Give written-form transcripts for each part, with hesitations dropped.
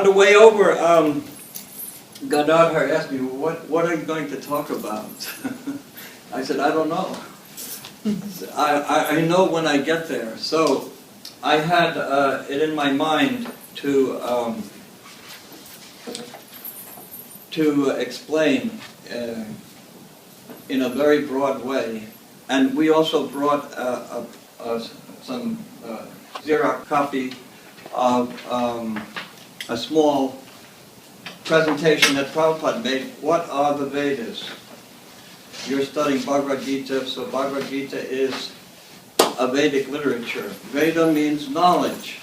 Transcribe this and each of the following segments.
the way over, Gadadhar asked me, what are you going to talk about? I said, I don't know. I know when I get there. So I had it in my mind to explain in a very broad way. And we also brought some Xerox copy of a small presentation that Prabhupada made. What are the Vedas? You're studying Bhagavad-Gita, so Bhagavad-Gita is a Vedic literature. Veda means knowledge.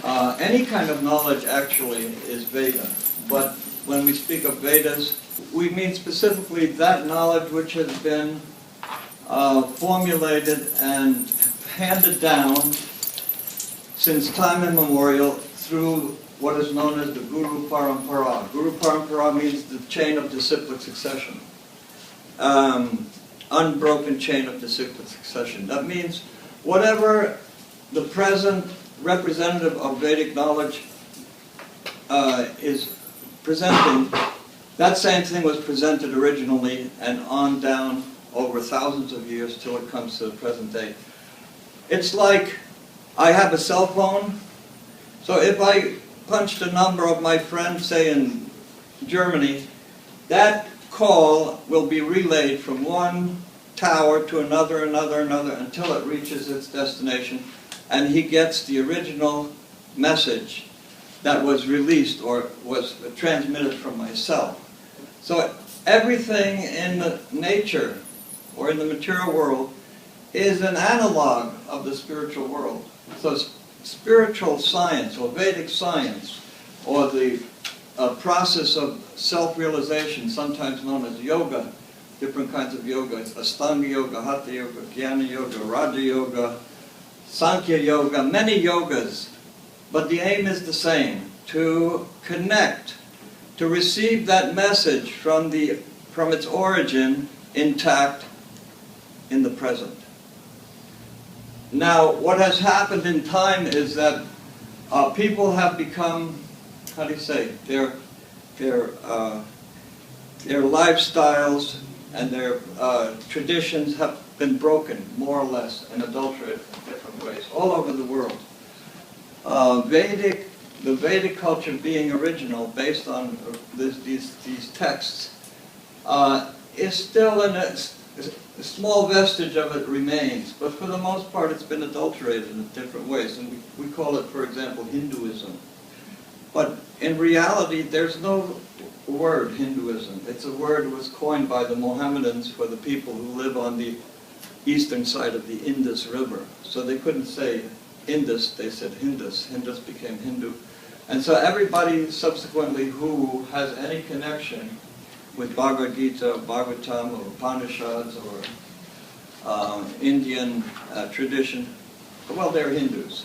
Any kind of knowledge actually is Veda. But when we speak of Vedas, we mean specifically that knowledge which has been formulated and handed down since time immemorial through what is known as the Guru Parampara. Guru Parampara means the chain of disciplic succession. Unbroken chain of disciplic succession. That means whatever the present representative of Vedic knowledge is presenting, that same thing was presented originally and on down over thousands of years till it comes to the present day. It's like I have a cell phone, so if I punched a number of my friend, say in Germany, that call will be relayed from one tower to another, until it reaches its destination, and he gets the original message that was released or was transmitted from my cell. So everything in the nature or in the material world is an analog of the spiritual world. So spiritual science or Vedic science or the process of self-realization, sometimes known as yoga, different kinds of yoga. It's Astanga Yoga, Hatha Yoga, Jnana Yoga, Raja Yoga, Sankhya Yoga, many yogas. But the aim is the same, to connect, to receive that message from its origin intact in the present. Now, what has happened in time is that people have become, how do you say, their lifestyles and their traditions have been broken, more or less, and adulterated in different ways, all over the world. The Vedic culture being original, based on these texts, is still in a small vestige of it remains, but for the most part it's been adulterated in different ways, and we call it, for example, Hinduism. But in reality, there's no word Hinduism. It's a word that was coined by the Mohammedans for the people who live on the eastern side of the Indus River. So they couldn't say Indus, they said Hindus. Hindus became Hindu. And so everybody subsequently who has any connection with Bhagavad-Gita, Bhagavatam, or Upanishads, or Indian tradition, well, they're Hindus.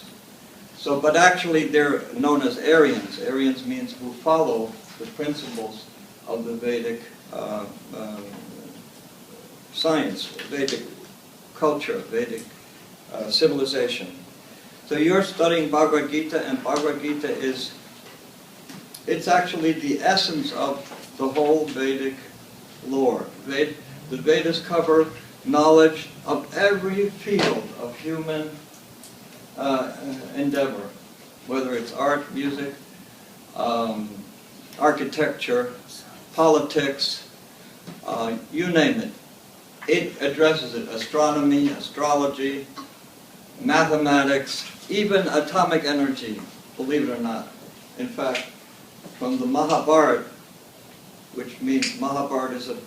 So, but actually they're known as Aryans. Aryans means who follow the principles of the Vedic science, Vedic culture, Vedic civilization. So you're studying Bhagavad-Gita, and Bhagavad-Gita it's actually the essence of the whole Vedic lore. The Vedas cover knowledge of every field of human endeavor, whether it's art, music, architecture, politics, you name it. It addresses it. Astronomy, astrology, mathematics, even atomic energy, believe it or not. In fact, from the Mahabharata, which means Mahabharata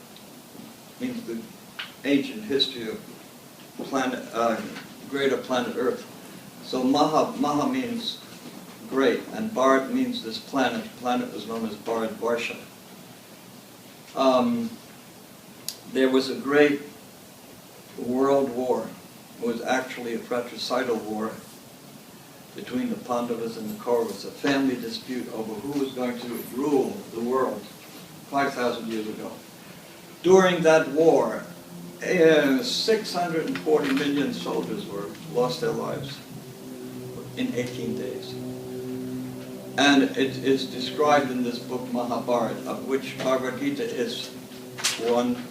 means the ancient history of greater planet Earth. So Maha means great, and Bharat means this planet. The planet was known as Bharatvarsha. There was a great world war. It was actually a fratricidal war between the Pandavas and the Kauravas, a family dispute over who was going to rule the world 5,000 years ago. During that war, 640 million soldiers lost their lives in 18 days. And it is described in this book Mahabharata, of which Bhagavad-Gita is one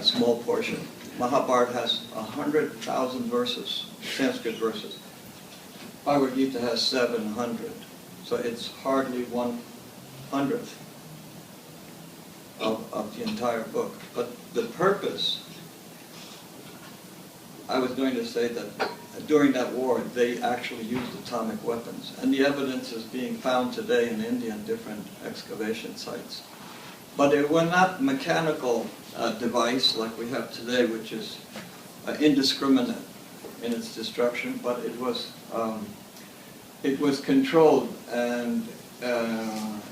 small portion. Mahabharata has 100,000 verses, Sanskrit verses. Bhagavad-Gita has 700, so it's hardly 1/100th of the entire book. But the purpose, I was going to say that during that war, they actually used atomic weapons. And the evidence is being found today in India in different excavation sites. But they were not mechanical device like we have today, which is indiscriminate in its destruction, but it was controlled and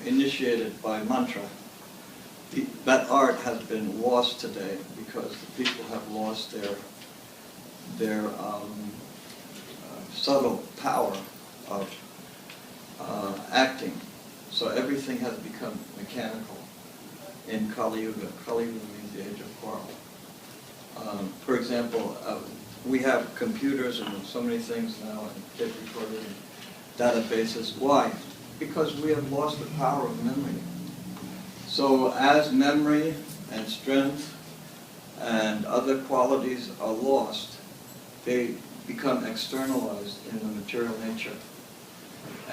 initiated by mantra. That art has been lost today because the people have lost their subtle power of acting. So everything has become mechanical in Kali Yuga. Kali Yuga means the age of quarrel. For example, we have computers and so many things now, and tape recorders and databases. Why? Because we have lost the power of memory. So as memory and strength and other qualities are lost, they become externalized in the material nature.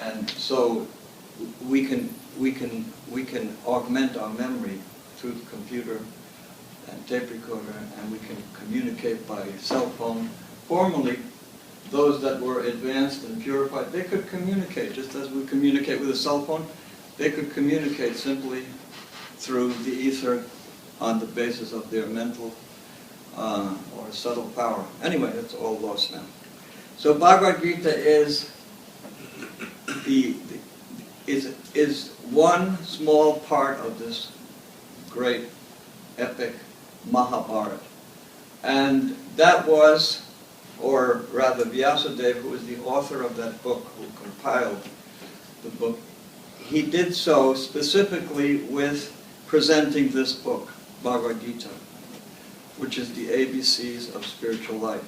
And so we can augment our memory through the computer and tape recorder, and we can communicate by cell phone. Formerly, those that were advanced and purified, they could communicate just as we communicate with a cell phone. They could communicate simply through the ether on the basis of their mental or subtle power. Anyway, it's all lost now. So Bhagavad-Gita is one small part of this great epic Mahabharata. And that was, or rather Vyasadeva, who was the author of that book, who compiled the book, he did so specifically with presenting this book, Bhagavad-Gita, which is the ABCs of spiritual life.